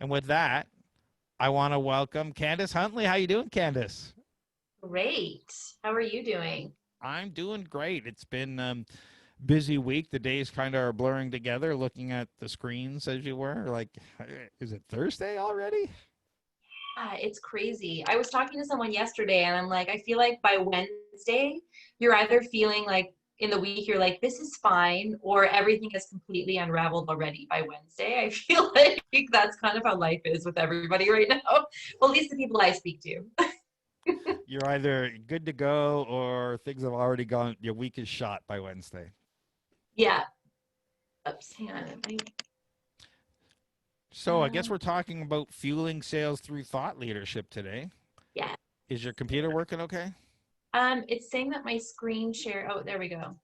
And with that, I want to welcome Candace Huntley. How you doing, Candace? Great. How are you doing? I'm doing great. It's been busy week. The days kind of are blurring together. Looking at the screens as you were, like, is it Thursday already? It's crazy. I was talking to someone yesterday and I'm like, I feel like by Wednesday, you're either feeling like in the week, you're like, this is fine, or everything is completely unraveled already by Wednesday. I feel like that's kind of how life is with everybody right now. Well, at least the people I speak to. You're either good to go or things have already gone. Your week is shot by Wednesday. Yeah. Oops, hang on. So I guess Um, we're talking about fueling sales through thought leadership today. yeah. Is your computer working okay? It's saying that my screen share, oh, there we go.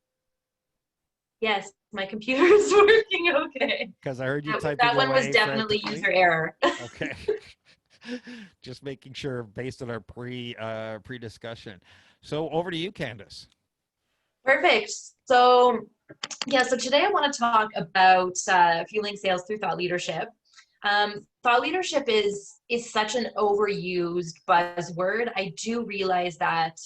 Yes, my computer is working okay. Because I heard you typing That one was away definitely frantically. user error. Okay. Just making sure based on our pre discussion. So over to you, Candace. Perfect. So, yeah, so today I want to talk about fueling sales through thought leadership. Thought leadership is such an overused buzzword. I do realize that,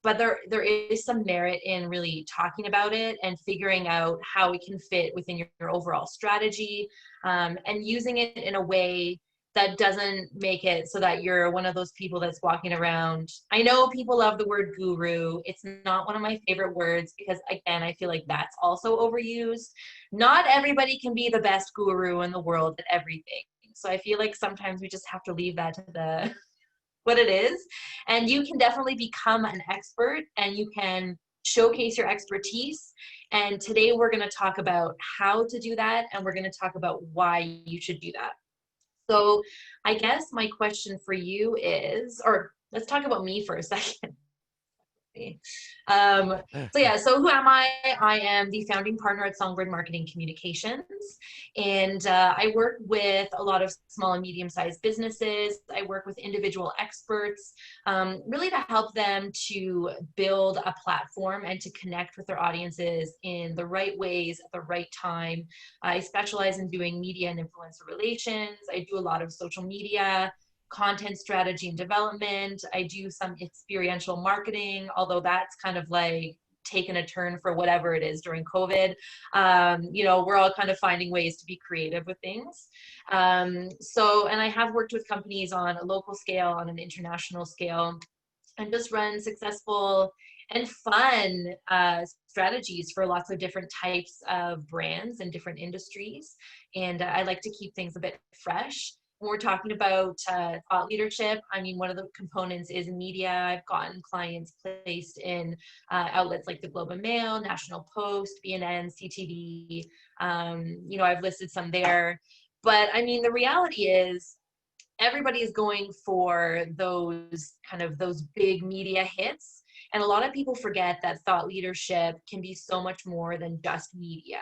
but there is some merit in really talking about it and figuring out how it can fit within your overall strategy, and using it in a way that doesn't make it so that you're one of those people that's walking around. I know people love the word guru. It's not one of my favorite words because, again, I feel like that's also overused. Not everybody can be the best guru in the world at everything. So I feel like sometimes we just have to leave that to the what it is. And you can definitely become an expert and you can showcase your expertise. And today we're going to talk about how to do that and we're going to talk about why you should do that. So I guess my question for you is, or let's talk about me for a second. Um, so yeah, so who am I? I am the founding partner at SongBird Marketing Communications, and I work with a lot of small and medium-sized businesses. I work with individual experts, really to help them to build a platform and to connect with their audiences in the right ways at the right time. I specialize in doing media and influencer relations. I do a lot of social media, content strategy and development. I do some experiential marketing, although that's kind of like taken a turn for whatever it is during COVID. We're all kind of finding ways to be creative with things. And I have worked with companies on a local scale, on an international scale, and just run successful and fun strategies for lots of different types of brands and different industries. And I like to keep things a bit fresh. When we're talking about thought leadership, I mean, one of the components is media. I've gotten clients placed in outlets like the Globe and Mail, National Post, BNN, CTV. I've listed some there. But I mean, the reality is everybody is going for those big media hits. And a lot of people forget that thought leadership can be so much more than just media.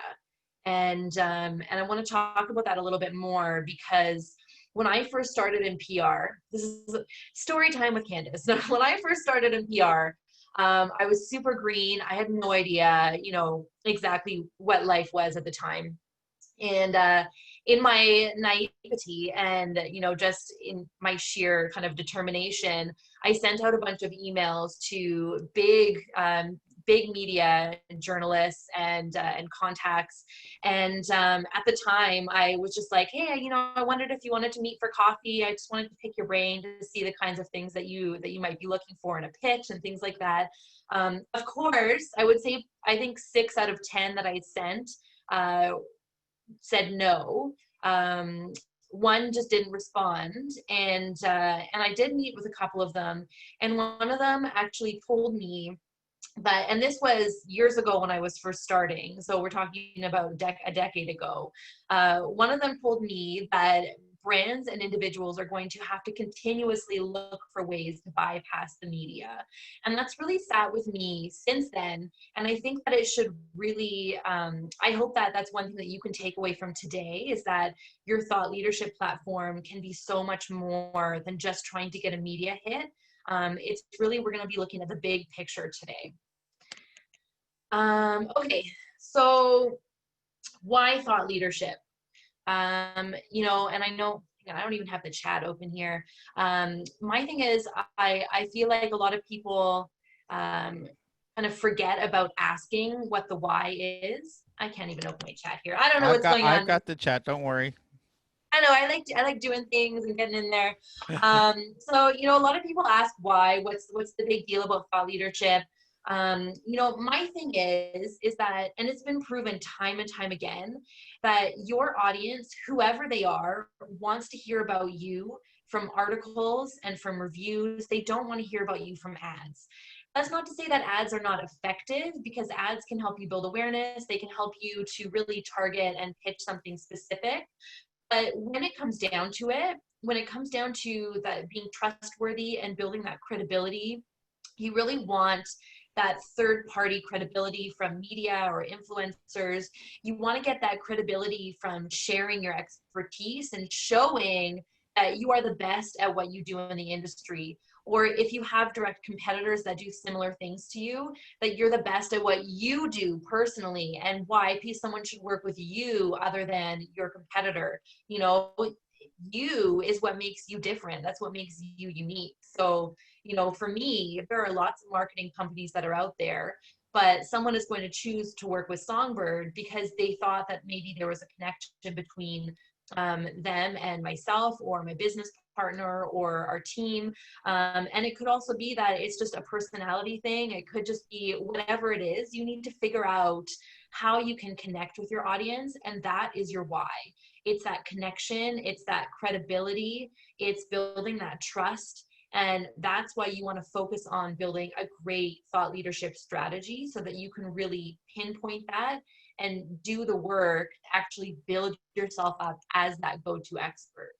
And I want to talk about that a little bit more because when I first started in PR, this is story time with Candace. When I first started in PR, I was super green. I had no idea, exactly what life was at the time. And in my naivety and just in my sheer kind of determination, I sent out a bunch of emails to big media journalists and contacts. And at the time, I was just like, hey, I wondered if you wanted to meet for coffee. I just wanted to pick your brain to see the kinds of things that you might be looking for in a pitch and things like that. Of course, I would say I think 6 out of 10 that I sent said no. One just didn't respond, and I did meet with a couple of them, and one of them actually told me that, and this was years ago when I was first starting, so we're talking about a decade ago. One of them told me that brands and individuals are going to have to continuously look for ways to bypass the media. And that's really sat with me since then. And I think that it should really, I hope that that's one thing that you can take away from today is that your thought leadership platform can be so much more than just trying to get a media hit. It's really, we're going to be looking at the big picture today. Okay, so why thought leadership? And I know, I don't even have the chat open here. My thing is, I feel like a lot of people um, kind of forget about asking what the why is. I can't even open my chat here. I don't know what's going I've on. got the chat. Don't worry. I know I like doing things and getting in there. So a lot of people ask why. What's the big deal about thought leadership? My thing is that, and it's been proven time and time again, that your audience, whoever they are, wants to hear about you from articles and from reviews. They don't want to hear about you from ads. That's not to say that ads are not effective, because ads can help you build awareness. They can help you to really target and pitch something specific. But when it comes down to it, when it comes down to that being trustworthy and building that credibility, you really want that third party credibility from media or influencers. You want to get that credibility from sharing your expertise and showing that you are the best at what you do in the industry. Or if you have direct competitors that do similar things to you, that you're the best at what you do personally, and why someone should work with you other than your competitor. You know, you is what makes you different. That's what makes you unique. So, for me, there are lots of marketing companies that are out there, but someone is going to choose to work with SongBird because they thought that maybe there was a connection between them and myself, or my business partner, or our team. And it could also be that it's just a personality thing. It could just be whatever it is. You need to figure out how you can connect with your audience, and that is your why. It's that connection, it's that credibility, it's building that trust. And that's why you want to focus on building a great thought leadership strategy, so that you can really pinpoint that and do the work to actually build yourself up as that go-to expert.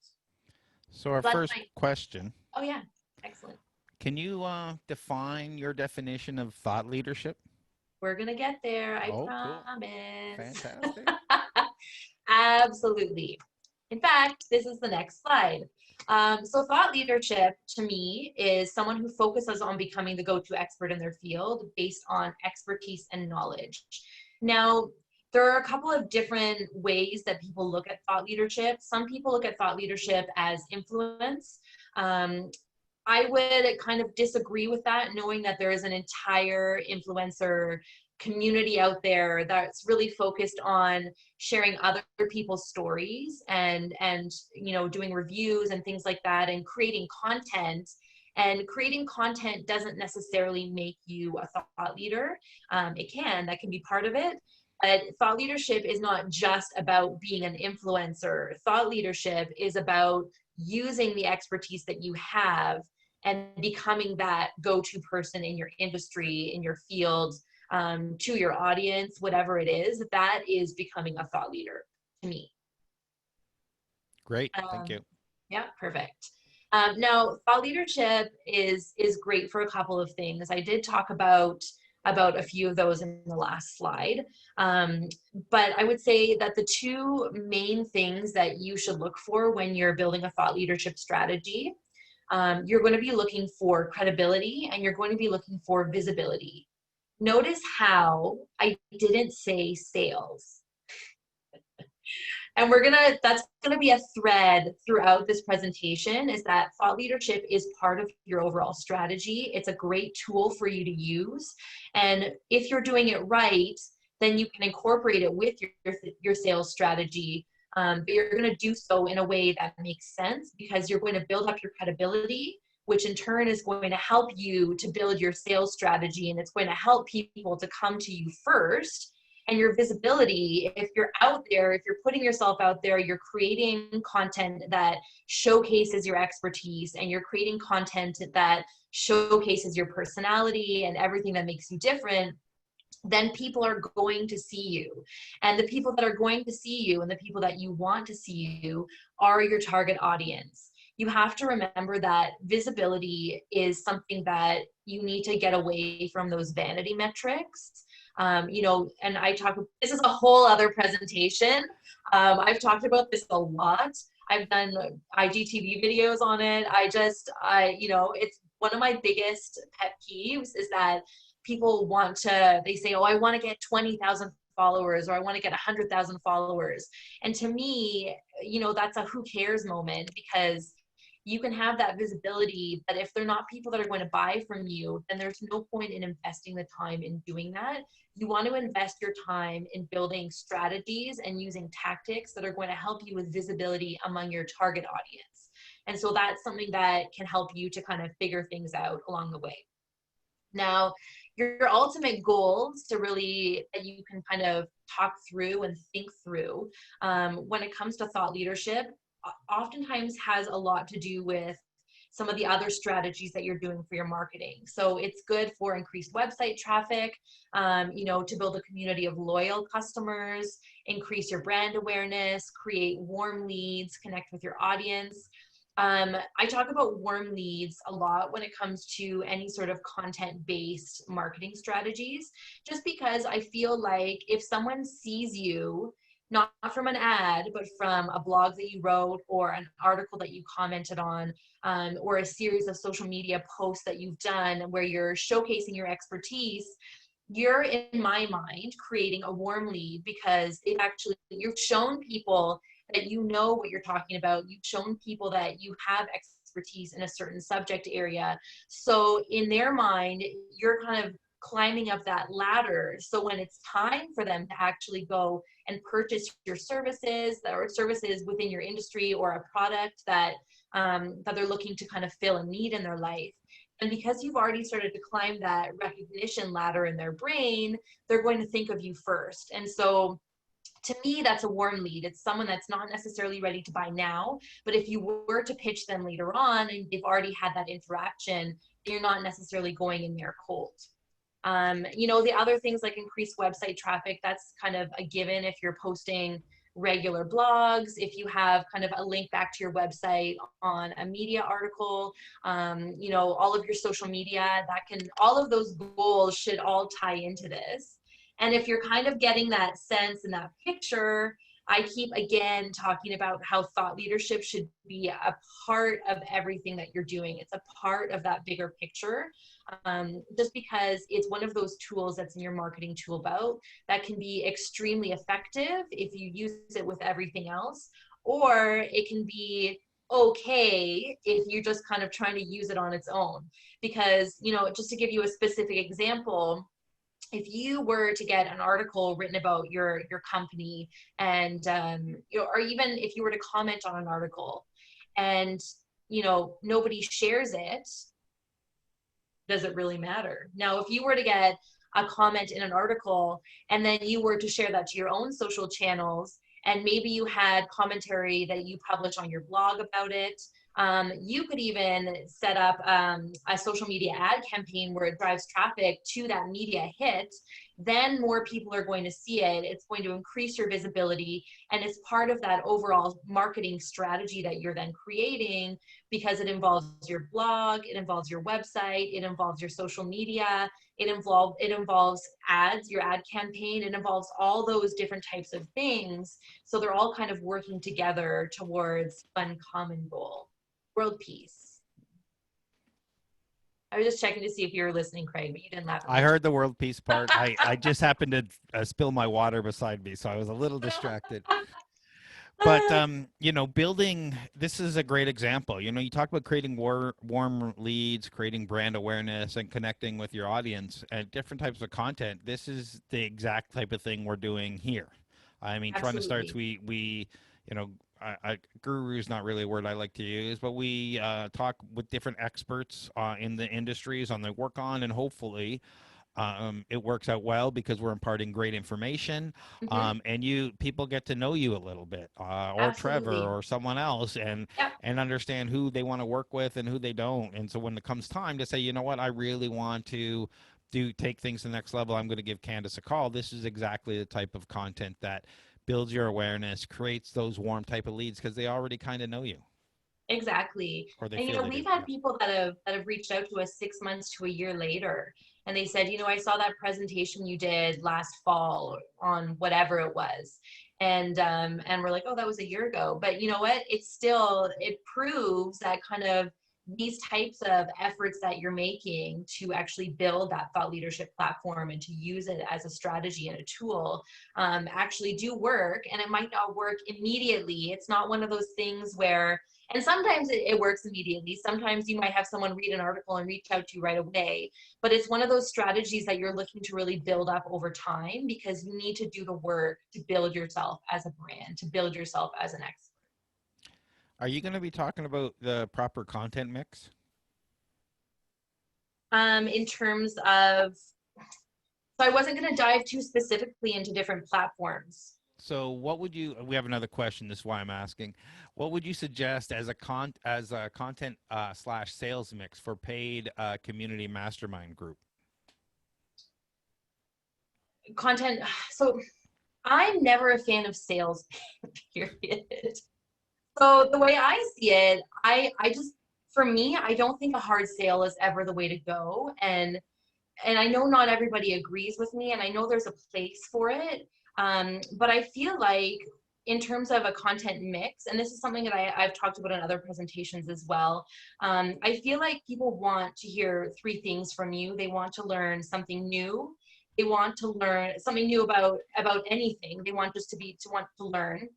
So our So that's first my, question: oh yeah, excellent. can you define your definition of thought leadership? We're going to get there, I Oh, cool, promise. fantastic. Absolutely. In fact, this is the next slide. So thought leadership to me is someone who focuses on becoming the go-to expert in their field based on expertise and knowledge. Now, there are a couple of different ways that people look at thought leadership. Some people look at thought leadership as influence. Um, I would kind of disagree with that, knowing that there is an entire influencer community out there that's really focused on sharing other people's stories, and doing reviews and things like that, and creating content. And creating content doesn't necessarily make you a thought leader. That can be part of it. But thought leadership is not just about being an influencer. Thought leadership is about using the expertise that you have and becoming that go-to person in your industry, in your field, to your audience, whatever it is. That is becoming a thought leader to me. Great, thank Um, you. yeah, perfect. Now, thought leadership is great for a couple of things. I did talk about a few of those in the last slide. But I would say that the two main things that you should look for when you're building a thought leadership strategy, you're going to be looking for credibility, and you're going to be looking for visibility. Notice how I didn't say sales. And that's gonna be a thread throughout this presentation, is that thought leadership is part of your overall strategy. It's a great tool for you to use. And if you're doing it right, then you can incorporate it with your sales strategy. But you're gonna do so in a way that makes sense, because you're going to build up your credibility, which in turn is going to help you to build your sales strategy, and it's going to help people to come to you first. And your visibility, if you're out there, if you're putting yourself out there, you're creating content that showcases your expertise, and you're creating content that showcases your personality and everything that makes you different, then people are going to see you. And the people that are going to see you, and the people that you want to see you, are your target audience. You have to remember that visibility is something that you need to get away from those vanity metrics. And this is a whole other presentation. I've talked about this a lot. I've done IGTV videos on it. It's one of my biggest pet peeves, is that people they say, oh, I want to get 20,000 followers, or I want to get 100,000 followers. And to me, that's a who cares moment, because you can have that visibility, but if they're not people that are going to buy from you, then there's no point in investing the time in doing that. You want to invest your time in building strategies and using tactics that are going to help you with visibility among your target audience. And so that's something that can help you to kind of figure things out along the way. Now, your ultimate goals to really, that you can kind of talk through and think through when it comes to thought leadership, oftentimes has a lot to do with some of the other strategies that you're doing for your marketing. So it's good for increased website traffic, to build a community of loyal customers, increase your brand awareness, create warm leads, connect with your audience. I talk about warm leads a lot when it comes to any sort of content-based marketing strategies, just because I feel like if someone sees you, not from an ad, but from a blog that you wrote or an article that you commented on, or a series of social media posts that you've done where you're showcasing your expertise, you're, in my mind, creating a warm lead, because you've shown people that you know what you're talking about. You've shown people that you have expertise in a certain subject area. So in their mind, you're kind of climbing up that ladder. So when it's time for them to actually go and purchase your services, or services within your industry, or a product that they're looking to kind of fill a need in their life, and because you've already started to climb that recognition ladder in their brain, they're going to think of you first. And so to me, that's a warm lead. It's someone that's not necessarily ready to buy now, but if you were to pitch them later on and they've already had that interaction, you're not necessarily going in there cold. The other things like increased website traffic, that's kind of a given if you're posting regular blogs, if you have kind of a link back to your website on a media article, all of your social media, all of those goals should all tie into this. And if you're kind of getting that sense and that picture, I keep again talking about how thought leadership should be a part of everything that you're doing. It's a part of that bigger picture, just because it's one of those tools that's in your marketing tool belt that can be extremely effective if you use it with everything else, or it can be okay if you're just kind of trying to use it on its own. Because, just to give you a specific example, if you were to get an article written about your company, and or even if you were to comment on an article and nobody shares it, does it really matter? Now, if you were to get a comment in an article and then you were to share that to your own social channels, and maybe you had commentary that you publish on your blog about it, you could even set up a social media ad campaign where it drives traffic to that media hit. Then more people are going to see it. It's going to increase your visibility, and it's part of that overall marketing strategy that you're then creating, because it involves your blog, it involves your website, it involves your social media, it involves ads, your ad campaign, it involves all those different types of things. So they're all kind of working together towards one common goal: world peace. I was just checking to see if you were listening, Craig, but you didn't laugh at I me. heard the world peace part. I just happened to spill my water beside me, so I was a little distracted. But building, this is a great example. You talk about creating warm leads, creating brand awareness, and connecting with your audience and different types of content. This is the exact type of thing we're doing here. I mean, TorontoStarts, Absolutely. we guru is not really a word I like to use, but we talk with different experts in the industries on their work on, and hopefully it works out well because we're imparting great information, Mm-hmm. and people get to know you a little bit, or Trevor Absolutely. or someone else, and Yep. understand who they want to work with and who they don't. And so when it comes time to say, you know what, I really want to take things to the next level, I'm going to give Candace a call. This is exactly the type of content that builds your awareness, creates those warm type of leads, because they already kind of know you, Exactly. or they And feel they do. we've had Yeah. people that have reached out to us 6 months to a year later, and they said, I saw that presentation you did last fall on whatever it was. And we're like, oh, that was a year ago. But you know what? It proves that kind of these types of efforts that you're making to actually build that thought leadership platform and to use it as a strategy and a tool actually do work. And it might not work immediately. It's not one of those things where, and sometimes it works immediately. Sometimes you might have someone read an article and reach out to you right away, but it's one of those strategies that you're looking to really build up over time, because you need to do the work to build yourself as a brand, to build yourself as an expert. Are you going to be talking about the proper content mix? In terms of, so I wasn't going to dive too specifically into different platforms. So what would you, we have another question, this is why I'm asking. What would you suggest as a content slash sales mix for paid community mastermind group? Content, so I'm never a fan of sales, period. So the way I see it, I just, for me, I don't think a hard sale is ever the way to go. And I know not everybody agrees with me, and I know there's a place for it. But I feel like in terms of a content mix, and this is something that I've talked about in other presentations as well, I feel like people want to hear three things from you. They want to learn something new. They want to learn something new about anything. They want just to want to learn.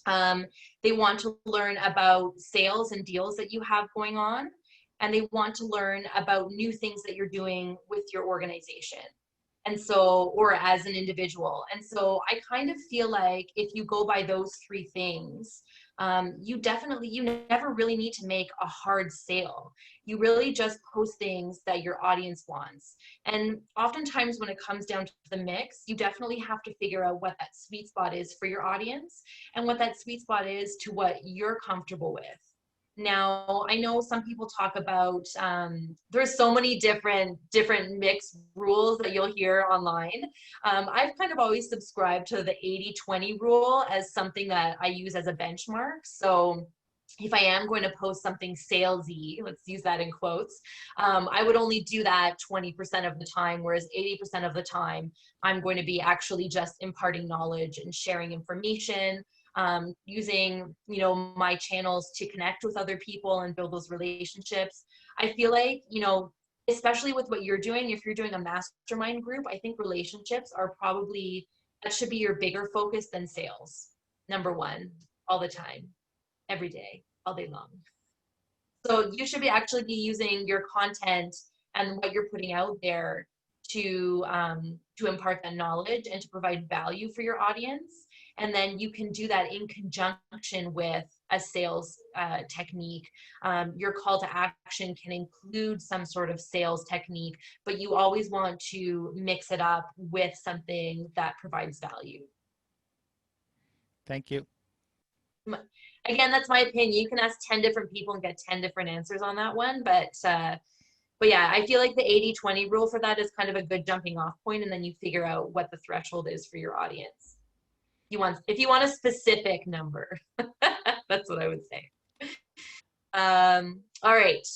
Um, they want to learn about sales and deals that you have going on, and they want to learn about new things that you're doing with your organization. And so, or as an individual. And so I kind of feel like if you go by those three things, you never really need to make a hard sale. You really just post things that your audience wants. And oftentimes when it comes down to the mix, you definitely have to figure out what that sweet spot is for your audience and what that sweet spot is to what you're comfortable with. Now, I know some people talk about, there's so many different mix rules that you'll hear online. I've kind of always subscribed to the 80-20 rule as something that I use as a benchmark. So if I am going to post something salesy, let's use that in quotes, I would only do that 20% of the time, whereas 80% of the time, I'm going to be actually just imparting knowledge and sharing information, using, you know, my channels to connect with other people and build those relationships. I feel like, you know, especially with what you're doing, if you're doing a mastermind group, I think relationships are probably, that should be your bigger focus than sales. Number one, all the time, every day, all day long. So you should be actually be using your content and what you're putting out there to impart that knowledge and to provide value for your audience. And then you can do that in conjunction with a sales technique. Your call to action can include some sort of sales technique, but you always want to mix it up with something that provides value. Thank you. Again, that's my opinion. You can ask 10 different people and get 10 different answers on that one. But yeah, I feel like the 80-20 rule for that is kind of a good jumping off point, and then you figure out what the threshold is for your audience. If you want a specific number, that's what I would say. All right.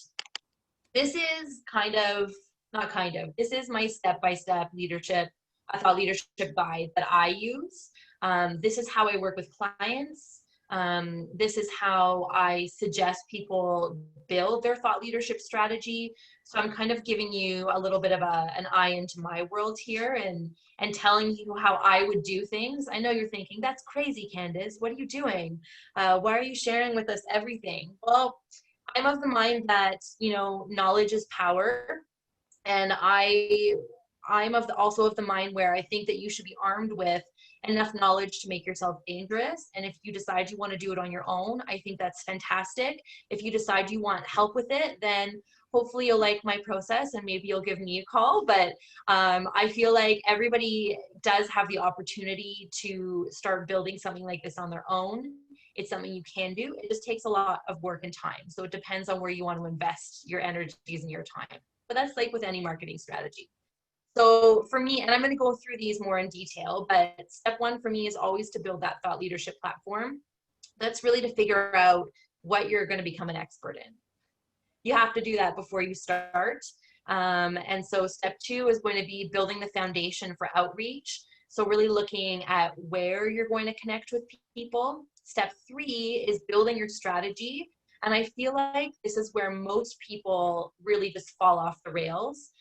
This is this is my step-by-step leadership, I thought leadership guide that I use. This is how I work with clients. This is how I suggest people build their thought leadership strategy. So I'm kind of giving you a little bit of an eye into my world here and telling you how I would do things. I know you're thinking, that's crazy, Candace. What are you doing? Why are you sharing with us everything? Well, I'm of the mind that, you know, knowledge is power. And also of the mind where I think that you should be armed with enough knowledge to make yourself dangerous. And if you decide you want to do it on your own, I think that's fantastic. If you decide you want help with it, then hopefully you'll like my process and maybe you'll give me a call. But I feel like everybody does have the opportunity to start building something like this on their own. It's something you can do. It just takes a lot of work and time. So it depends on where you want to invest your energies and your time. But that's like with any marketing strategy. So for me, and I'm going to go through these more in detail, but step one for me is always to build that thought leadership platform. That's really to figure out what you're going to become an expert in. You have to do that before you start. And so step two is going to be building the foundation for outreach. So really looking at where you're going to connect with people. Step three is building your strategy. And I feel like this is where most people really just fall off the rails,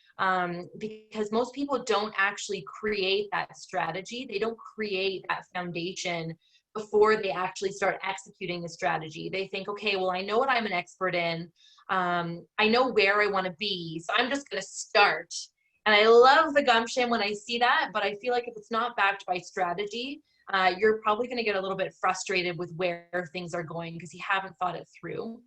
because most people don't actually create that strategy. They don't create that foundation before they actually start executing the strategy. They think, okay, well, I know what I'm an expert in. I know where I want to be. So I'm just going to start. And I love the gumption when I see that, but I feel like if it's not backed by strategy, you're probably going to get a little bit frustrated with where things are going because you haven't thought it through.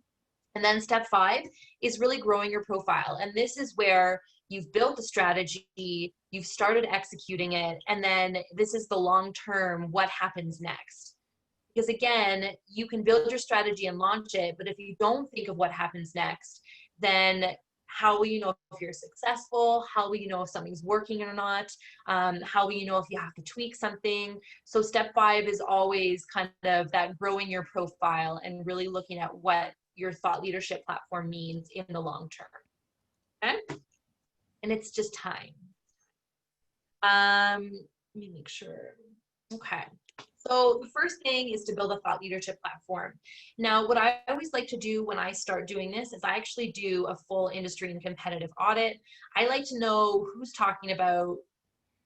And then step 5 is really growing your profile. And this is where you've built the strategy, you've started executing it, and then this is the long term, what happens next. Because again, you can build your strategy and launch it, but if you don't think of what happens next, then how will you know if you're successful? How will you know if something's working or not? How will you know if you have to tweak something? So step 5 is always kind of that growing your profile and really looking at what your thought leadership platform means in the long term. Okay? And it's just time. Let me make sure. Okay. So the first thing is to build a thought leadership platform. Now, what I always like to do when I start doing this is I actually do a full industry and competitive audit. I like to know who's talking about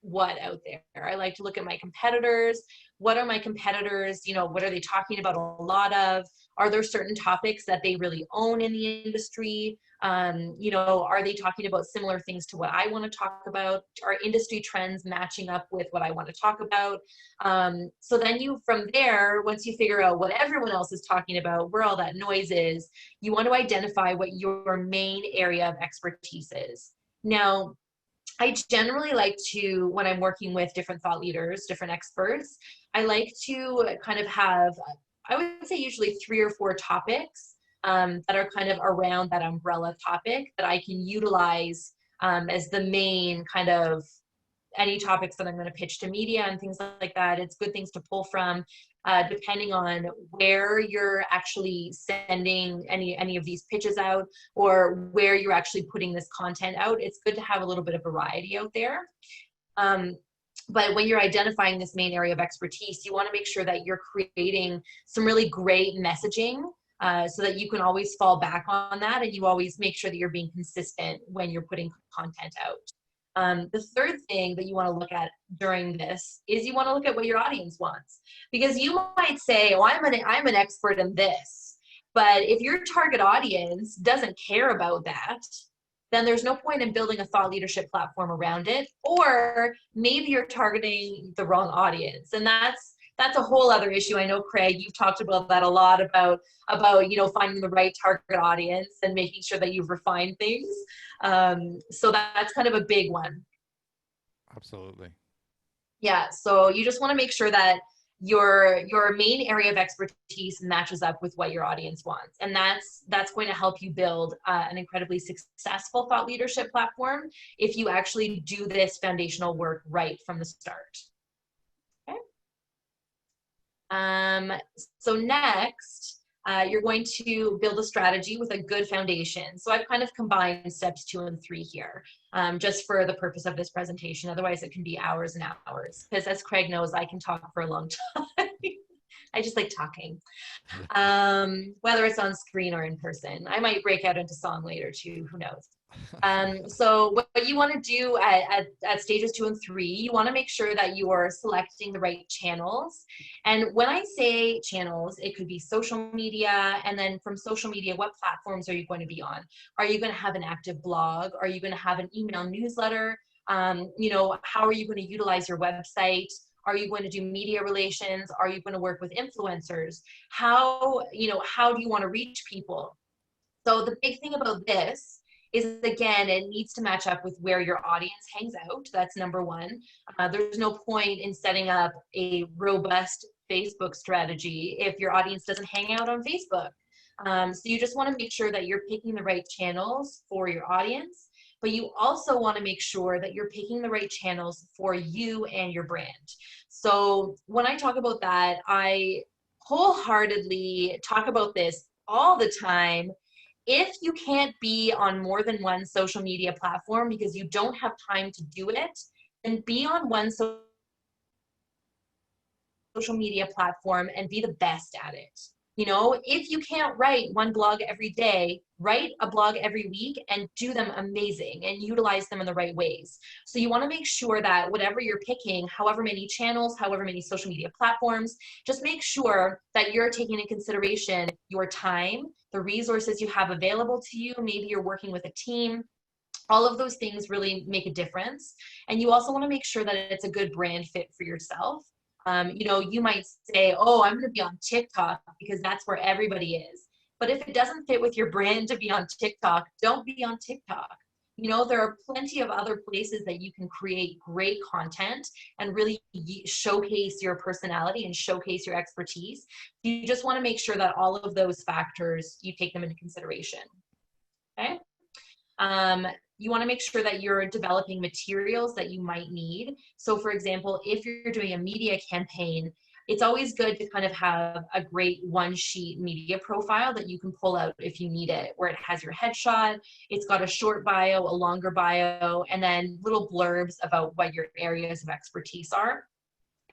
what out there. I like to look at my competitors. What are my competitors? What are they talking about a lot of? Are there certain topics that they really own in the industry? Are they talking about similar things to what I want to talk about? Are industry trends matching up with what I want to talk about? So then from there, once you figure out what everyone else is talking about, where all that noise is, you want to identify what your main area of expertise is. Now, I generally like to, when I'm working with different thought leaders, different experts, I like to kind of have, I would say usually 3 or 4 topics that are kind of around that umbrella topic that I can utilize as the main kind of any topics that I'm going to pitch to media and things like that. It's good things to pull from, depending on where you're actually sending any of these pitches out or where you're actually putting this content out. It's good to have a little bit of variety out there. But when you're identifying this main area of expertise, you want to make sure that you're creating some really great messaging so that you can always fall back on that, and you always make sure that you're being consistent when you're putting content out. The third thing that you want to look at during this is you want to look at what your audience wants, because you might say, oh, I'm an expert in this, but if your target audience doesn't care about that, then there's no point in building a thought leadership platform around it, or maybe you're targeting the wrong audience, and that's a whole other issue. I know, Craig, you've talked about that a lot, about finding the right target audience and making sure that you've refined things. So that's kind of a big one. Absolutely. Yeah, so you just want to make sure that your main area of expertise matches up with what your audience wants, and that's going to help you build an incredibly successful thought leadership platform if you actually do this foundational work right from the start. Okay. So next, you're going to build a strategy with a good foundation. So I've kind of combined steps 2 and 3 here, just for the purpose of this presentation. Otherwise, it can be hours and hours, because as Craig knows, I can talk for a long time. I just like talking, whether it's on screen or in person. I might break out into song later too, who knows. So what you want to do at stages 2 and 3, you want to make sure that you are selecting the right channels. And when I say channels, it could be social media, and then from social media, what platforms are you going to be on? Are you going to have an active blog? Are you going to have an email newsletter? How are you going to utilize your website? Are you going to do media relations? Are you going to work with influencers? How do you want to reach people? So the big thing about this is, again, it needs to match up with where your audience hangs out. That's number 1. There's no point in setting up a robust Facebook strategy if your audience doesn't hang out on Facebook. So you just want to make sure that you're picking the right channels for your audience, but you also want to make sure that you're picking the right channels for you and your brand. So when I talk about that, I wholeheartedly talk about this all the time. If you can't be on more than one social media platform because you don't have time to do it, then be on one social media platform and be the best at it. You know, if you can't write one blog every day, write a blog every week and do them amazing and utilize them in the right ways. So you want to make sure that whatever you're picking, however many channels, however many social media platforms, just make sure that you're taking into consideration your time, the resources you have available to you. Maybe you're working with a team. All of those things really make a difference. And you also want to make sure that it's a good brand fit for yourself. You know, you might say, oh, I'm going to be on TikTok because that's where everybody is. But if it doesn't fit with your brand to be on TikTok, don't be on TikTok. You know, there are plenty of other places that you can create great content and really showcase your personality and showcase your expertise. You just want to make sure that all of those factors, you take them into consideration. Okay. You want to make sure that you're developing materials that you might need. So for example, if you're doing a media campaign, it's always good to kind of have a great one sheet media profile that you can pull out if you need it, where it has your headshot, it's got a short bio, a longer bio, and then little blurbs about what your areas of expertise are.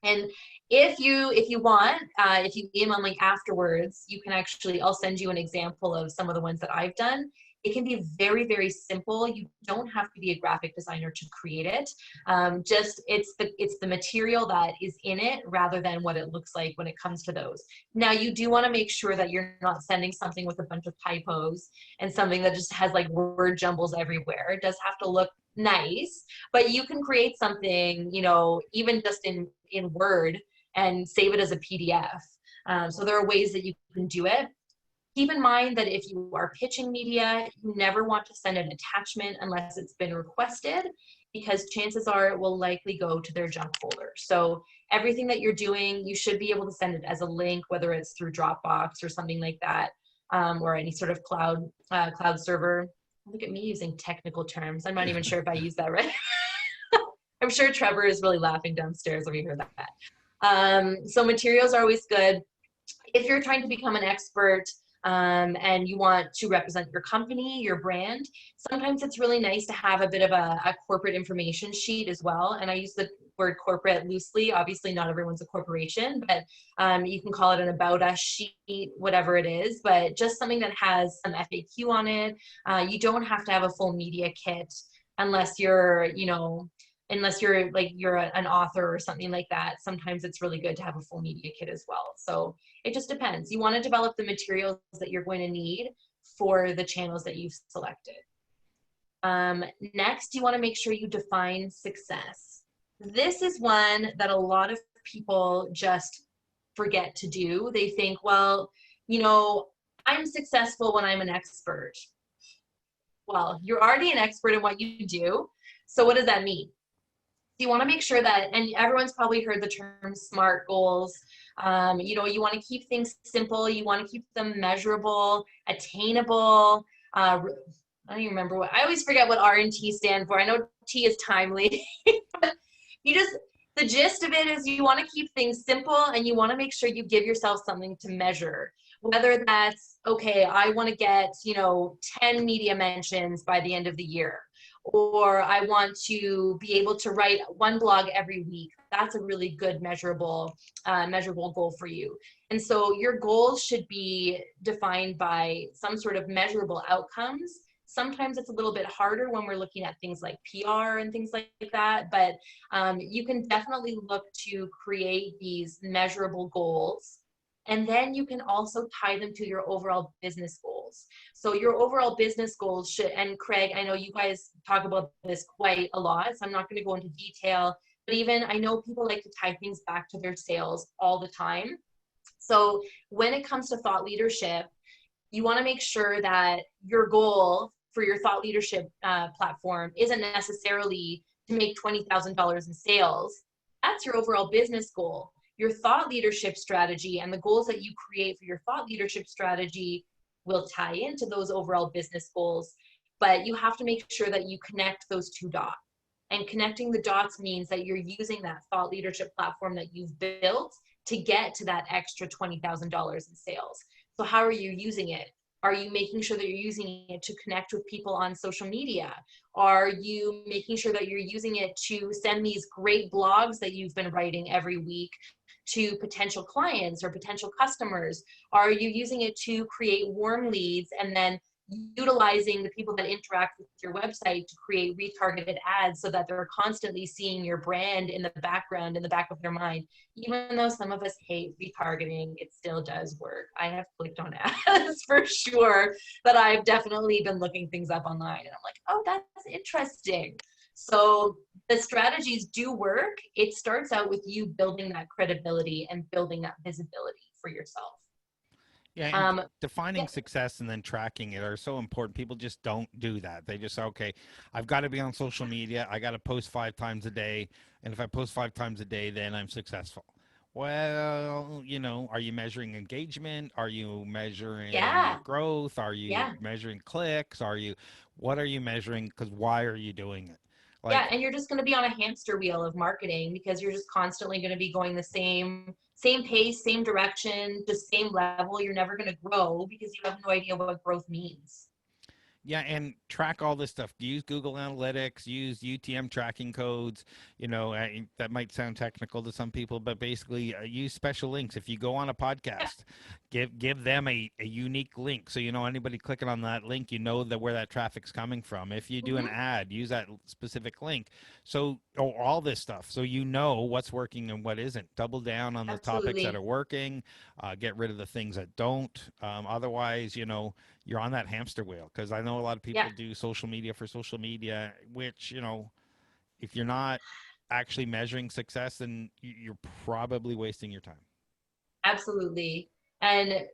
And if you want, if you email me afterwards, you can actually, I'll send you an example of some of the ones that I've done. It can be very, very simple. You don't have to be a graphic designer to create it. Just it's the material that is in it rather than what it looks like when it comes to those. Now you do want to make sure that you're not sending something with a bunch of typos and something that just has like word jumbles everywhere. It does have to look nice, but you can create something, you know, even just in Word and save it as a PDF. So there are ways that you can do it. Keep in mind that if you are pitching media, you never want to send an attachment unless it's been requested, because chances are it will likely go to their junk folder. So everything that you're doing, you should be able to send it as a link, whether it's through Dropbox or something like that, or any sort of cloud server. Look at me using technical terms. I'm not even sure if I use that right. I'm sure Trevor is really laughing downstairs when he heard that. So materials are always good. If you're trying to become an expert, and you want to represent your company, your brand, sometimes it's really nice to have a bit of a corporate information sheet as well. And I use the word corporate loosely. Obviously, not everyone's a corporation, but you can call it an about us sheet, whatever it is, but just something that has some FAQ on it. You don't have to have a full media kit unless you're, you know, unless you're like you're an author or something like that. Sometimes it's really good to have a full media kit as well. So it just depends. You want to develop the materials that you're going to need for the channels that you've selected. Next, you want to make sure you define success. This is one that a lot of people just forget to do. They think, well, you know, I'm successful when I'm an expert. Well, you're already an expert in what you do. So what does that mean? You want to make sure that, and everyone's probably heard the term SMART goals. You know, you want to keep things simple. You want to keep them measurable, attainable. I don't even remember what, I always forget what R and T stand for. I know T is timely. The gist of it is you want to keep things simple and you want to make sure you give yourself something to measure. Whether that's, okay, I want to get, you know, 10 media mentions by the end of the year, or I want to be able to write one blog every week. That's a really good measurable goal for you. And so your goals should be defined by some sort of measurable outcomes. Sometimes it's a little bit harder when we're looking at things like PR and things like that, but you can definitely look to create these measurable goals. And then you can also tie them to your overall business goals. So your overall business goals should, and Craig, I know you guys talk about this quite a lot, so I'm not going to go into detail, but even I know people like to tie things back to their sales all the time. So when it comes to thought leadership, you want to make sure that your goal for your thought leadership platform isn't necessarily to make $20,000 in sales. That's your overall business goal. Your thought leadership strategy and the goals that you create for your thought leadership strategy will tie into those overall business goals, but you have to make sure that you connect those two dots. And connecting the dots means that you're using that thought leadership platform that you've built to get to that extra $20,000 in sales. So how are you using it? Are you making sure that you're using it to connect with people on social media? Are you making sure that you're using it to send these great blogs that you've been writing every week to potential clients or potential customers? Are you using it to create warm leads and then utilizing the people that interact with your website to create retargeted ads so that they're constantly seeing your brand in the background, in the back of their mind? Even though some of us hate retargeting, it still does work. I have clicked on ads for sure, but I've definitely been looking things up online and I'm like, oh, that's interesting. So the strategies do work. It starts out with you building that credibility and building that visibility for yourself. Yeah, and Um, defining yeah, success and then tracking it are so important. People just don't do that. They just say, okay, I've got to be on social media. I got to post 5 times a day. And if I post 5 times a day, then I'm successful. Well, are you measuring engagement? Are you measuring yeah, growth? Are you yeah. measuring clicks? What are you measuring? Because why are you doing it? Yeah, Like, and you're just going to be on a hamster wheel of marketing because you're just constantly going to be going the same pace, same direction, just same level. You're never going to grow because you have no idea what growth means. yeah, and track all this stuff. Use Google Analytics, use UTM tracking codes. That might sound technical to some people, but basically use special links. If you go on a Yeah, podcast, give them a unique link. So, anybody clicking on that link, that where that traffic's coming from. If you do an hmm, ad, use that specific link. So, all this stuff. So, what's working and what isn't. Double down on the topics that absolutely. are working. Get rid of the things that don't. Otherwise, you're on that hamster wheel, because I know a lot of Yeah, people do social media for social media, which, if you're not actually measuring success, then you're probably wasting your time. absolutely. And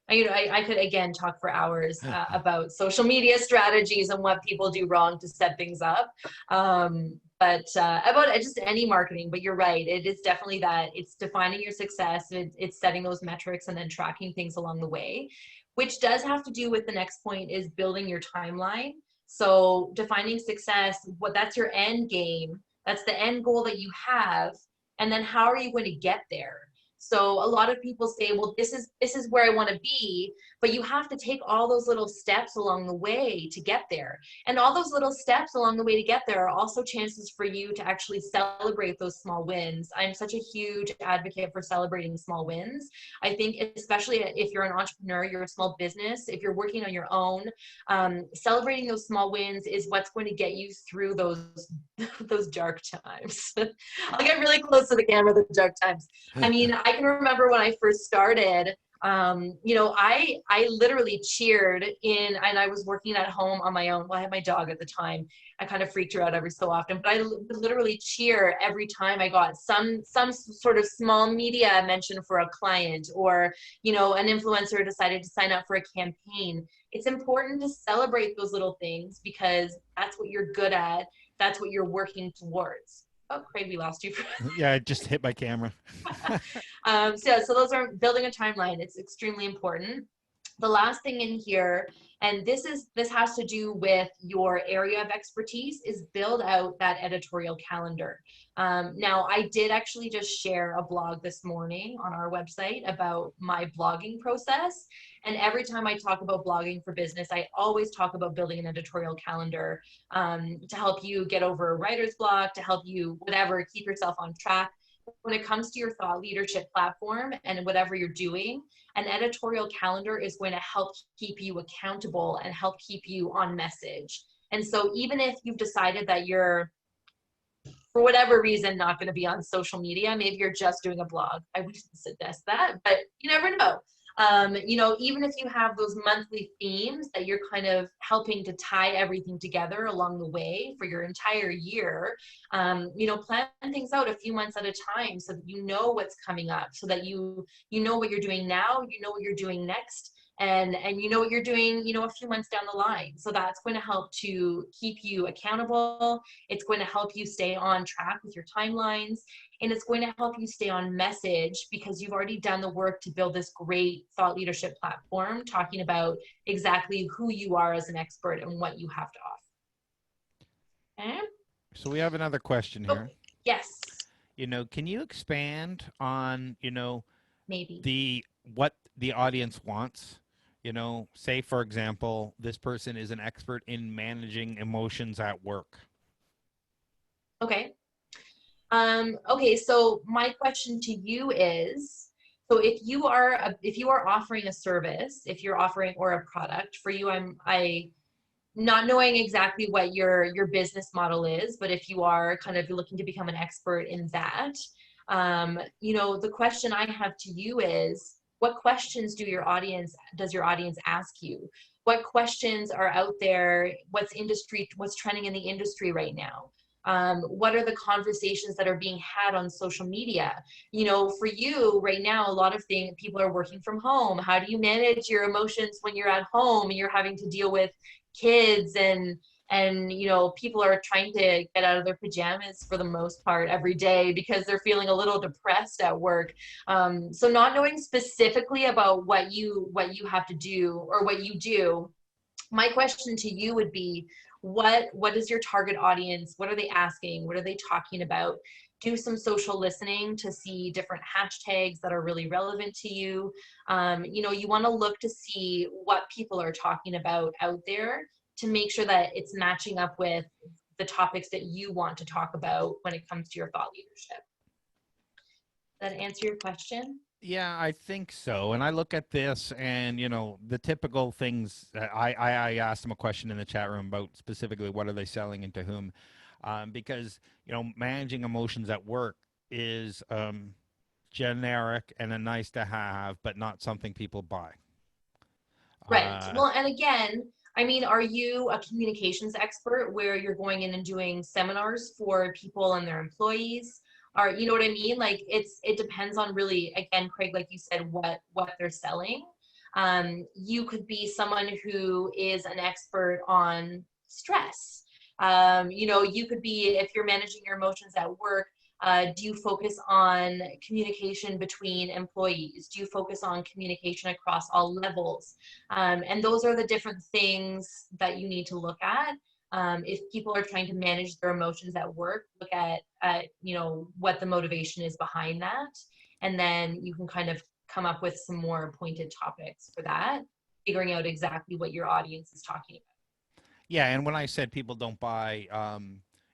I could again talk for hours about social media strategies and what people do wrong to set things up. But about just any marketing, but you're right. It is definitely that it's defining your success. It's setting those metrics and then tracking things along the way, which does have to do with the next point is building your timeline. So defining success, that's your end game. That's the end goal that you have. And then how are you going to get there? So a lot of people say, well, this is where I want to be, but you have to take all those little steps along the way to get there. And all those little steps along the way to get there are also chances for you to actually celebrate those small wins. I'm such a huge advocate for celebrating small wins. I think especially if you're an entrepreneur, you're a small business, if you're working on your own, celebrating those small wins is what's going to get you through those those dark times. I'll get really close to the camera, the dark times. I mean, I can remember when I first started, I literally cheered and I was working at home on my own. Well, I had my dog at the time. I kind of freaked her out every so often, but I would literally cheer every time I got some sort of small media mention for a client, or, an influencer decided to sign up for a campaign. It's important to celebrate those little things because that's what you're good at. That's what you're working towards. Oh, Craig, we lost you. Yeah, I just hit my camera. So those are building a timeline. It's extremely important. The last thing in here, and this has to do with your area of expertise, is build out that editorial calendar. Now, I did actually just share a blog this morning on our website about my blogging process. And every time I talk about blogging for business, I always talk about building an editorial calendar to help you get over a writer's block, to help you, whatever, keep yourself on track. When it comes to your thought leadership platform and whatever you're doing, an editorial calendar is going to help keep you accountable and help keep you on message. And so even if you've decided that you're, for whatever reason, not going to be on social media, maybe you're just doing a blog. I wouldn't suggest that, but you never know. Even if you have those monthly themes that you're kind of helping to tie everything together along the way for your entire year, plan things out a few months at a time so that you know what's coming up, so that you know what you're doing now, you know what you're doing next, and you know what you're doing, a few months down the line. So that's going to help to keep you accountable. It's going to help you stay on track with your timelines, and it's going to help you stay on message because you've already done the work to build this great thought leadership platform talking about exactly who you are as an expert and what you have to offer. Okay? So we have another question Oh, here. yes, Can you expand on, maybe. the what the audience wants? Say for example, this person is an expert in managing emotions at work. Okay. Okay, so my question to you is, so if you are offering a service, if you're offering or a product for you, I not knowing exactly what your business model is, but if you are kind of looking to become an expert in that, you know, the question I have to you is, what questions does your audience ask you? What questions are out there? What's trending in the industry right now? What are the conversations that are being had on social media? You know, for you right now, a lot of things, people are working from home. How do you manage your emotions when you're at home and you're having to deal with kids and you know, people are trying to get out of their pajamas for the most part every day because they're feeling a little depressed at work. So not knowing specifically about what you have to do or what you do, my question to you would be, what is your target audience? What are they asking? What are they talking about? Do some social listening to see different hashtags that are really relevant to you. You know, you want to look to see what people are talking about out there to make sure that it's matching up with the topics that you want to talk about when it comes to your thought leadership. Does that answer your question? Yeah, I think so. And I look at this and, you know, the typical things that I asked them a question in the chat room about specifically what are they selling and to whom. Because, you know, managing emotions at work is generic and a nice to have, but not something people buy. Right. Uh, Well, and again, I mean, are you a communications expert where you're going in and doing seminars for people and their employees? Or, you know what I mean? Like it depends on really, again, Craig, like you said, what they're selling. You could be someone who is an expert on stress. You know, you could be, if you're managing your emotions at work, do you focus on communication between employees? Do you focus on communication across all levels? And those are the different things that you need to look at. If people are trying to manage their emotions at work, look at you know, what the motivation is behind that, and then you can kind of come up with some more pointed topics for that, figuring out exactly what your audience is talking about. yeah, and when I said people don't buy,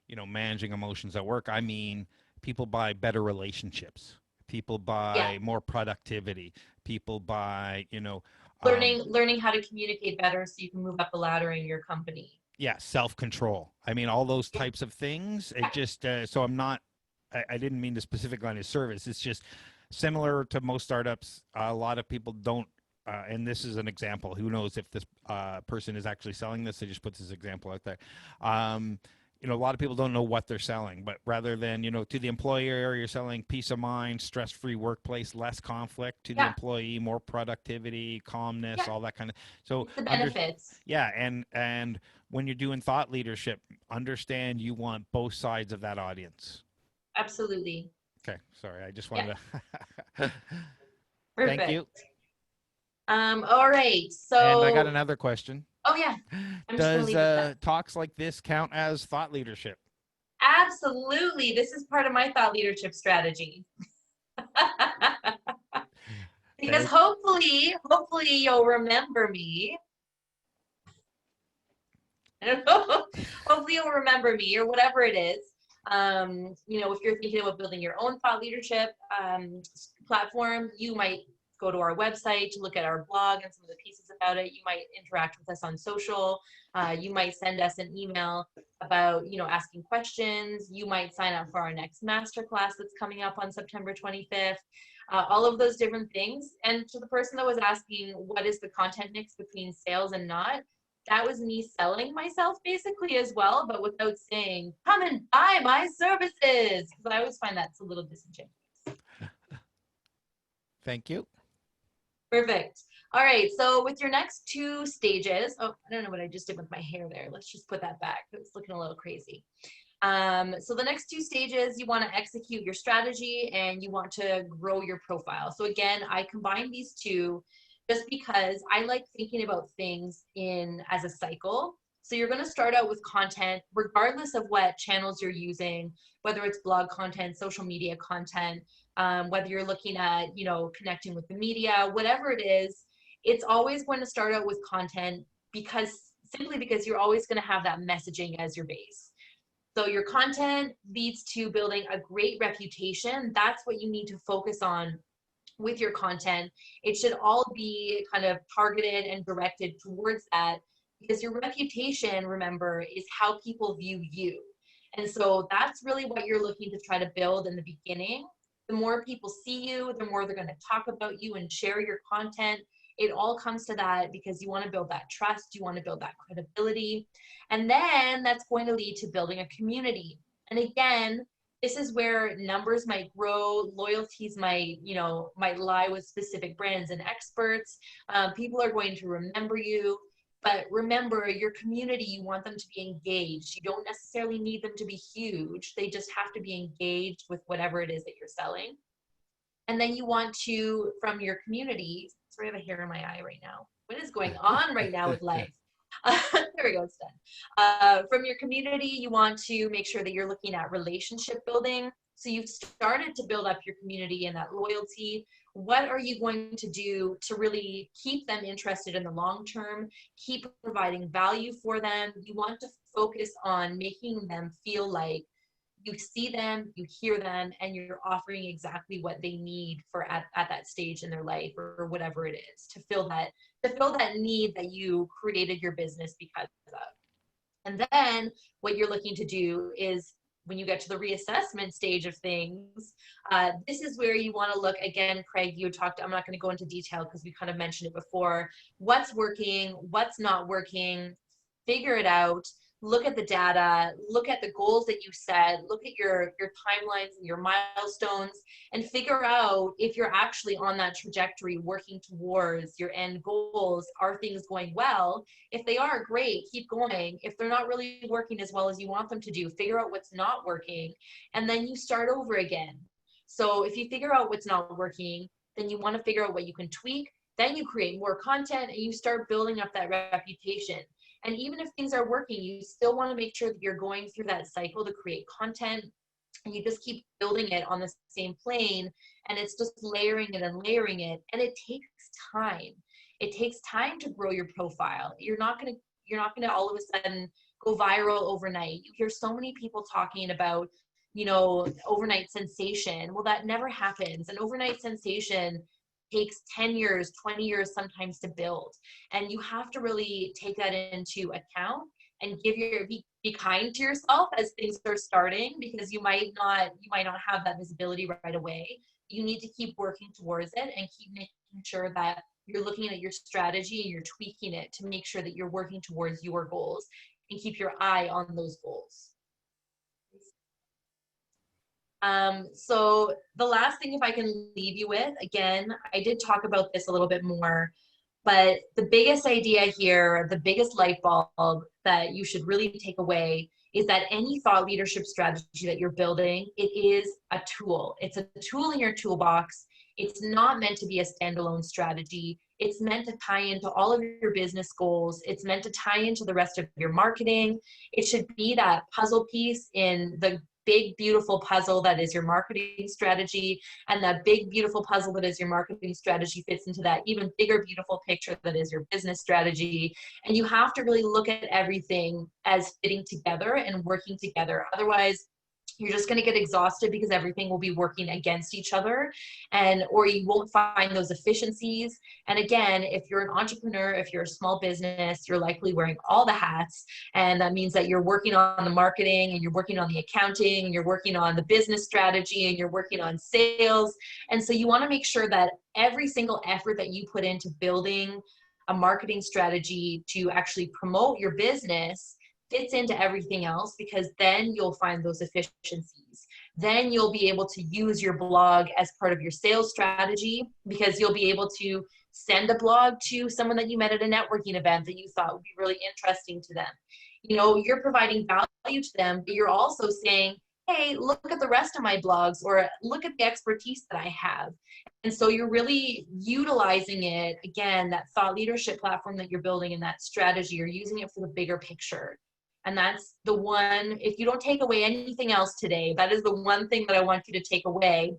you know, managing emotions at work, I mean people buy better relationships. People Yeah, buy more productivity. People buy, you know, learning how to communicate better so you can move up the ladder in your company. yeah, self control. I mean, all those Yeah, types of things. It just so I'm not. I didn't mean to specifically on his service. It's just similar to most startups. A lot of people don't. And this is an example. Who knows if this person is actually selling this? They just put this example out there. Um, you know, a lot of people don't know what they're selling, but rather than, you know, to the employer, you're selling peace of mind, stress-free workplace, less conflict. To the yeah, employee, more productivity, calmness, yeah. all that kind of. So It's the under, benefits. yeah, and when you're doing thought leadership, understand you want both sides of that audience. Absolutely. Okay, sorry, I just Yeah, wanted to. Thank perfect. you. All right. And I got So, another question. oh yeah, I'm just gonna Does leave this up. talks like this count as thought leadership? Absolutely. This is part of my thought leadership strategy. Because Thank. hopefully you'll remember me. I don't know. Hopefully you'll remember me or whatever it is. You know, if you're thinking about building your own thought leadership platform, you might go to our website to look at our blog and some of the pieces about it. You might interact with us on social. You might send us an email about, you know, asking questions. You might sign up for our next masterclass that's coming up on September 25th. All of those different things. And to the person that was asking, what is the content mix between sales and not? That was me selling myself basically as well, but without saying, come and buy my services. Because I always find that's a little disingenuous. Thank you. Perfect. All right. So with your next two stages, oh, I don't know what I just did with my hair there. Let's just put that back. It's looking a little crazy. So the next two stages, you want to execute your strategy and you want to grow your profile. So again, I combine these two just because I like thinking about things in as a cycle. So you're going to start out with content, regardless of what channels you're using, whether it's blog content, social media content, whether you're looking at, you know, connecting with the media, whatever it is, it's always going to start out with content because simply because you're always going to have that messaging as your base. So your content leads to building a great reputation. That's what you need to focus on with your content. It should all be kind of targeted and directed towards that, because your reputation, remember, is how people view you. And so that's really what you're looking to try to build in the beginning. The more people see you, the more they're going to talk about you and share your content. It all comes to that because you want to build that trust, you want to build that credibility. And then that's going to lead to building a community. And again, this is where numbers might grow, loyalties might lie with specific brands and experts. People are going to remember you. But remember, your community, you want them to be engaged. You don't necessarily need them to be huge. They just have to be engaged with whatever it is that you're selling. And then you want to, from your community, sorry, I have a hair in my eye right now. What is going on right now with life? There we go, it's done. From your community, you want to make sure that you're looking at relationship building. So you've started to build up your community and that loyalty. What are you going to do to really keep them interested in the long term, keep providing value for them? You want to focus on making them feel like you see them, you hear them, and you're offering exactly what they need for at that stage in their life, or whatever it is, to fill that need that you created your business because of. And then what you're looking to do is, when you get to the reassessment stage of things, this is where you want to look again. Craig, you talked, I'm not going to go into detail because we kind of mentioned it before, what's working, what's not working, figure it out. Look at the data, look at the goals that you set, look at your timelines and your milestones, and figure out if you're actually on that trajectory working towards your end goals. Are things going well? If they are, great, keep going. If they're not really working as well as you want them to do, figure out what's not working, and then you start over again. So if you figure out what's not working, then you want to figure out what you can tweak, then you create more content and you start building up that reputation. And even if things are working, you still want to make sure that you're going through that cycle to create content, and you just keep building it on the same plane, and it's just layering it and layering it. And it takes time. It takes time to grow your profile. You're not going to all of a sudden go viral overnight. You hear so many people talking about, overnight sensation. Well, that never happens. An overnight sensation takes 10 years, 20 years sometimes to build. And you have to really take that into account and be kind to yourself as things are starting, because you might not have that visibility right away. You need to keep working towards it and keep making sure that you're looking at your strategy and you're tweaking it to make sure that you're working towards your goals, and keep your eye on those goals. So the last thing, if I can leave you with, again, I did talk about this a little bit more, but the biggest idea here, the biggest light bulb that you should really take away, is that any thought leadership strategy that you're building, it is a tool. It's a tool in your toolbox. It's not meant to be a standalone strategy. It's meant to tie into all of your business goals. It's meant to tie into the rest of your marketing. It should be that puzzle piece in the big, beautiful puzzle that is your marketing strategy, and that big, beautiful puzzle that is your marketing strategy fits into that even bigger, beautiful picture that is your business strategy. And you have to really look at everything as fitting together and working together. Otherwise, you're just going to get exhausted because everything will be working against each other, or you won't find those efficiencies. And again, if you're an entrepreneur, if you're a small business, you're likely wearing all the hats. And that means that you're working on the marketing, and you're working on the accounting, and you're working on the business strategy, and you're working on sales. And so you want to make sure that every single effort that you put into building a marketing strategy to actually promote your business fits into everything else, because then you'll find those efficiencies. Then you'll be able to use your blog as part of your sales strategy, because you'll be able to send a blog to someone that you met at a networking event that you thought would be really interesting to them. You're providing value to them, but you're also saying, hey, look at the rest of my blogs, or look at the expertise that I have. And so you're really utilizing it, again, that thought leadership platform that you're building and that strategy, you're using it for the bigger picture. And that's the one, if you don't take away anything else today, that is the one thing that I want you to take away.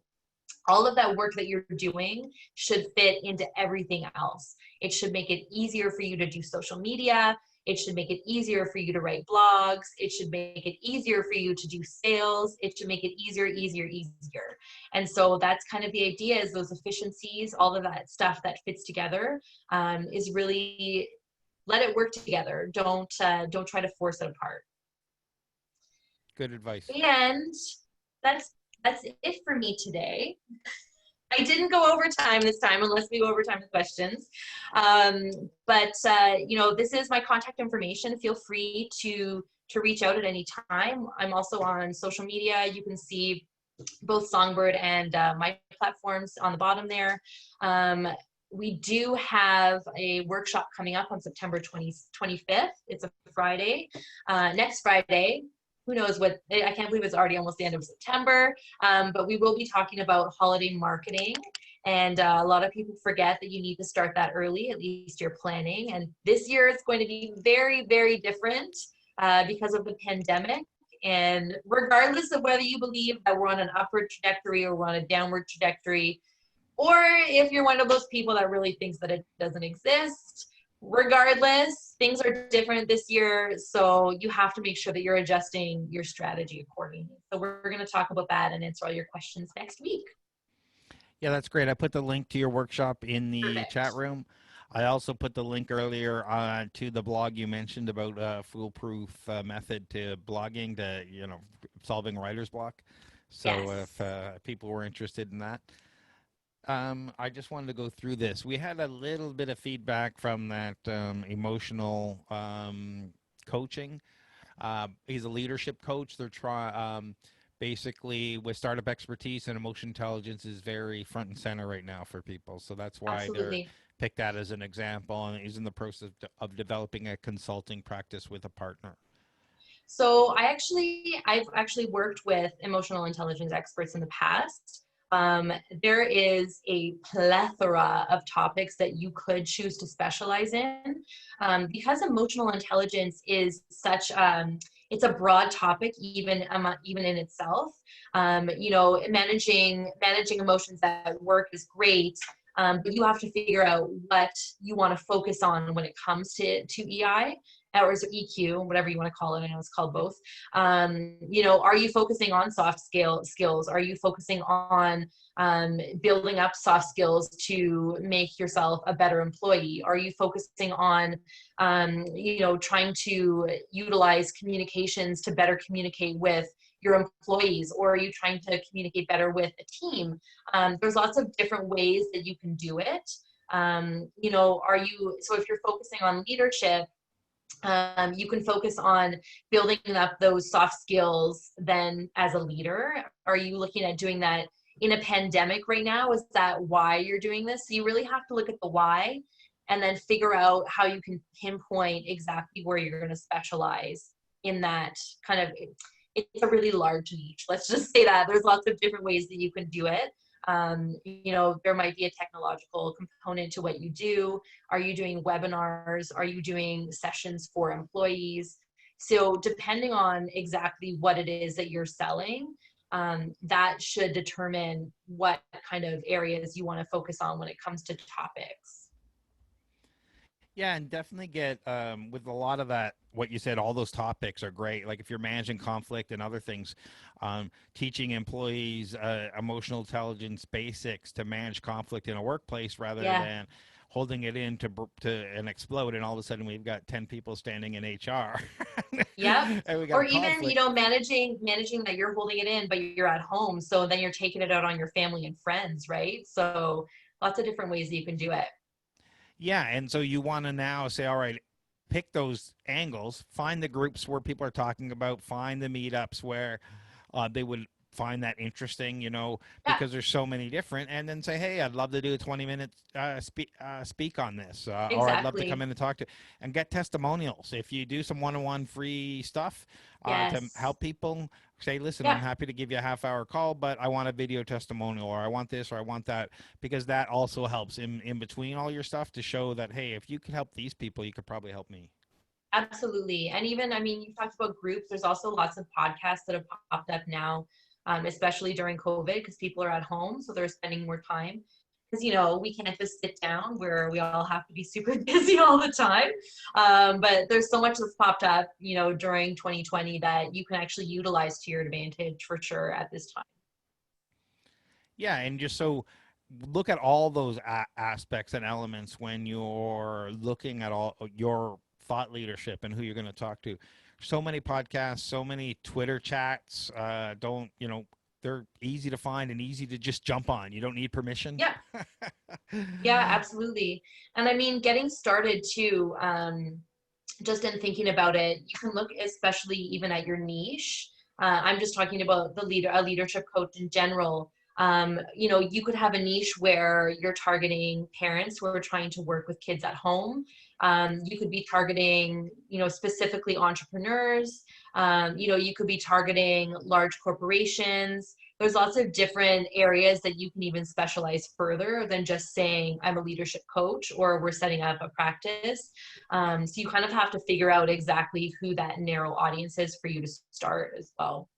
All of that work that you're doing should fit into everything else. It should make it easier for you to do social media. It should make it easier for you to write blogs. It should make it easier for you to do sales. It should make it easier, easier, easier. And so that's kind of the idea, is those efficiencies, all of that stuff that fits together, is really, let it work together. Don't try to force it apart. Good advice. And that's it for me today. I didn't go overtime this time, unless we go overtime with questions. But this is my contact information. Feel free to reach out at any time. I'm also on social media. You can see both SongBird and my platforms on the bottom there. We do have a workshop coming up on September 25th. It's a Friday. Next Friday, who knows what, I can't believe it's already almost the end of September, but we will be talking about holiday marketing. And a lot of people forget that you need to start that early, at least you're planning. And this year it's going to be very, very different because of the pandemic. And regardless of whether you believe that we're on an upward trajectory or we're on a downward trajectory, or if you're one of those people that really thinks that it doesn't exist, regardless, things are different this year. So you have to make sure that you're adjusting your strategy accordingly. So we're going to talk about that and answer all your questions next week. Yeah, that's great. I put the link to your workshop in the Perfect. chat room. I also put the link earlier to the blog you mentioned about foolproof method to blogging, to solving writer's block. So Yes. if people were interested in that, I just wanted to go through this. We had a little bit of feedback from that emotional coaching. He's a leadership coach. They're basically with startup expertise, and emotion intelligence is very front and center right now for people. So that's why they're Absolutely. picked that as an example. And he's in the process of developing a consulting practice with a partner. So I've actually worked with emotional intelligence experts in the past. There is a plethora of topics that you could choose to specialize in, because emotional intelligence is such it's a broad topic, even in itself. Managing emotions at work is great, but you have to figure out what you want to focus on when it comes to EI, or is it EQ, whatever you want to call it. I know it's called both. Are you focusing on soft skills? Are you focusing on building up soft skills to make yourself a better employee? Are you focusing on, trying to utilize communications to better communicate with your employees? Or are you trying to communicate better with a team? There's lots of different ways that you can do it. So if you're focusing on leadership, you can focus on building up those soft skills then as a leader. Are you looking at doing that in a pandemic right now? Is that why you're doing this? So you really have to look at the why and then figure out how you can pinpoint exactly where you're going to specialize in that kind of, it's a really large niche. Let's just say that there's lots of different ways that you can do it. There might be a technological component to what you do. Are you doing webinars? Are you doing sessions for employees? So depending on exactly what it is that you're selling, that should determine what kind of areas you want to focus on when it comes to topics. Yeah, and definitely get with a lot of that, what you said, all those topics are great. Like if you're managing conflict and other things, teaching employees emotional intelligence basics to manage conflict in a workplace rather Yeah. than holding it in to and explode, and all of a sudden we've got 10 people standing in HR. Yep. And we got Or a even, conflict. managing that you're holding it in, but you're at home. So then you're taking it out on your family and friends, right? So lots of different ways that you can do it. Yeah, and so you want to now say, all right, pick those angles, find the groups where people are talking about, find the meetups where they would find that interesting, Yeah, because there's so many different, and then say, hey, I'd love to do a 20-minute speak on this, or I'd love to come exactly. in and talk to, and get testimonials. If you do some one-on-one free stuff to Yes. help people, say, listen, I'm Yeah, happy to give you a half-hour call, but I want a video testimonial, or I want this, or I want that, because that also helps in between all your stuff to show that, hey, if you can help these people, you could probably help me. absolutely. And even, you talked about groups. There's also lots of podcasts that have popped up now, especially during COVID, because people are at home, so they're spending more time. because we can't just sit down where we all have to be super busy all the time. But there's so much that's popped up, during 2020 that you can actually utilize to your advantage for sure at this time. Yeah, and just so look at all those aspects and elements when you're looking at all your thought leadership and who you're going to talk to. So many podcasts, so many Twitter chats. Don't they're easy to find and easy to just jump on. You don't need permission. Yeah, yeah, absolutely. And I mean, getting started too, just in thinking about it, you can look especially even at your niche. I'm just talking about a leadership coach in general. You could have a niche where you're targeting parents who are trying to work with kids at home. You could be targeting, specifically entrepreneurs. You could be targeting large corporations. There's lots of different areas that you can even specialize further than just saying I'm a leadership coach or we're setting up a practice. So you kind of have to figure out exactly who that narrow audience is for you to start as well.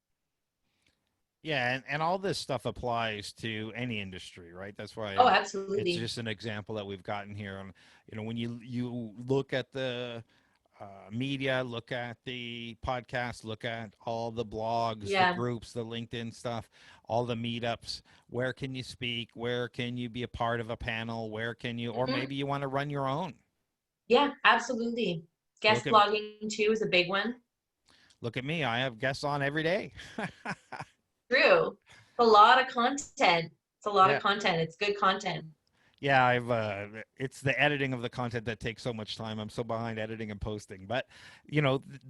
Yeah, and all this stuff applies to any industry, right? That's Oh, why it's absolutely. just an example that we've gotten here. And when you look at the media, look at the podcast, look at all the blogs, the Yeah. groups, the LinkedIn stuff, all the meetups. Where can you speak? Where can you be a part of a panel? Where can you, or Mhm. maybe you want to run your own? Yeah, absolutely. Look Guest at blogging too is a big one. look at me. I have guests on every day. True. A lot of content. It's a lot of Yeah. content. It's good content. Yeah, I've it's the editing of the content that takes so much time. I'm so behind editing and posting. But,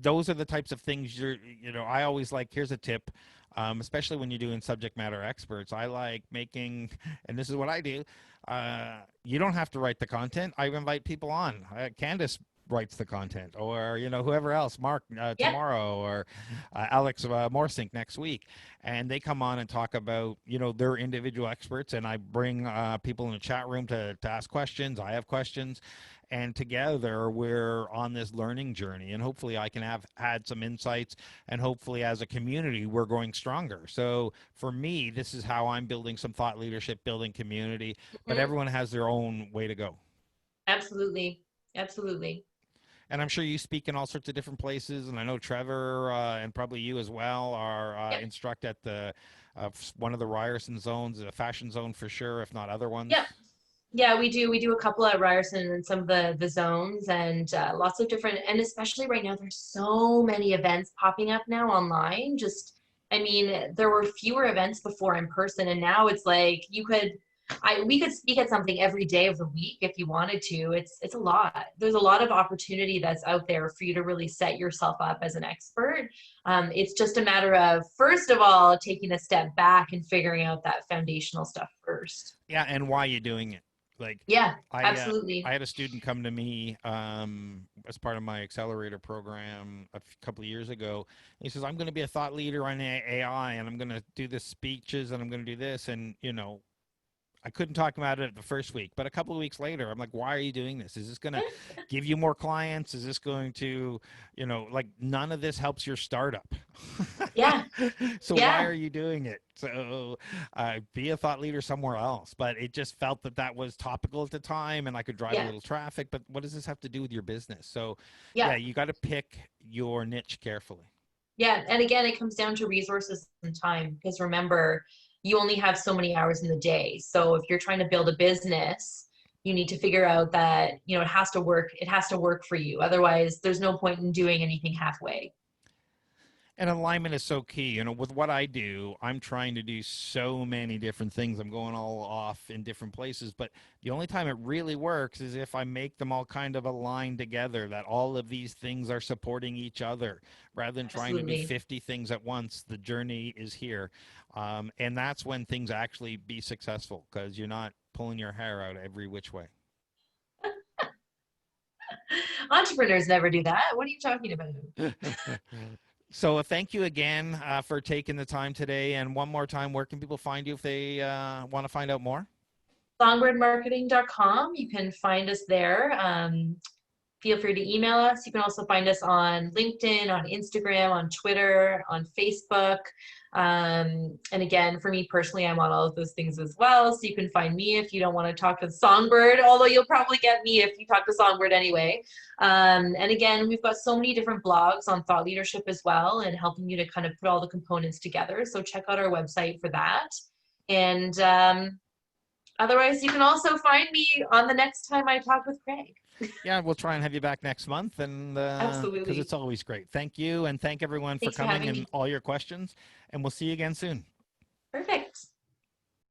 those are the types of things I always like, here's a tip, especially when you're doing subject matter experts. I like making, and this is what I do. You don't have to write the content. I invite people on. Candace writes the content, or whoever else, Mark Yeah. tomorrow, or Alex Morsink next week, and they come on and talk about their individual experts, and I bring people in the chat room to ask questions. I have questions, and together we're on this learning journey, and hopefully I can have had some insights, and hopefully as a community we're growing stronger. So for me, this is how I'm building some thought leadership, building community, but Mhm. everyone has their own way to go. Absolutely. Absolutely. And I'm sure you speak in all sorts of different places. And I know Trevor and probably you as well are Yep. instruct at the one of the Ryerson zones, a fashion zone for sure, if not other Yep. ones. Yeah, we do. We do a couple at Ryerson and some of the zones and lots of different, and especially right now, there's so many events popping up now online. I mean, there were fewer events before in person, and now it's like we could speak at something every day of the week if you wanted to. It's a lot. There's a lot of opportunity that's out there for you to really set yourself up as an expert. It's just a matter of, first of all, taking a step back and figuring out that foundational stuff first. Yeah, and why you doing it? Like, Yeah, I absolutely. had a student come to me as part of my accelerator program couple of years ago. He says, "I'm going to be a thought leader on AI, and I'm going to do this speeches, and I'm going to do this." And I couldn't talk about it the first week, but a couple of weeks later, I'm like, why are you doing this? Is this going to give you more clients? Is this going to, like none of this helps your startup. Yeah, So why yeah, are you doing it? So be a thought leader somewhere else. But it just felt that was topical at the time and I could drive a yeah, little traffic. But what does this have to do with your business? So yeah, yeah, you got to pick your niche carefully. yeah. And again, it comes down to resources and time because remember, you only have so many hours in the day. So if you're trying to build a business, you need to figure out that, it has to work. It has to work for you. Otherwise, there's no point in doing anything halfway. And alignment is so key. With what I do, I'm trying to do so many different things. I'm going all off in different places, but the only time it really works is if I make them all kind of align together, that all of these things are supporting each other rather than trying to do Absolutely. 50 things at once. The journey is here. And that's when things actually be successful because you're not pulling your hair out every which way. Entrepreneurs never do that. What are you talking about? So thank you again for taking the time today. And one more time, where can people find you if they want to find out more? Songbirdmarketing.com. You can find us there. feel free to email us. You can also find us on LinkedIn, on Instagram, on Twitter, on Facebook. And again, for me personally, I'm on all of those things as well. So you can find me if you don't want to talk to SongBird, although you'll probably get me if you talk to SongBird anyway. And again, we've got so many different blogs on thought leadership as well and helping you to kind of put all the components together. So check out our website for that. And otherwise, you can also find me on the next time I talk with Craig. Yeah, we'll try and have you back next month, and because Absolutely. it's always great. Thank you, and thank everyone for Thanks for coming having and me. all your questions, and we'll see you again soon. Perfect.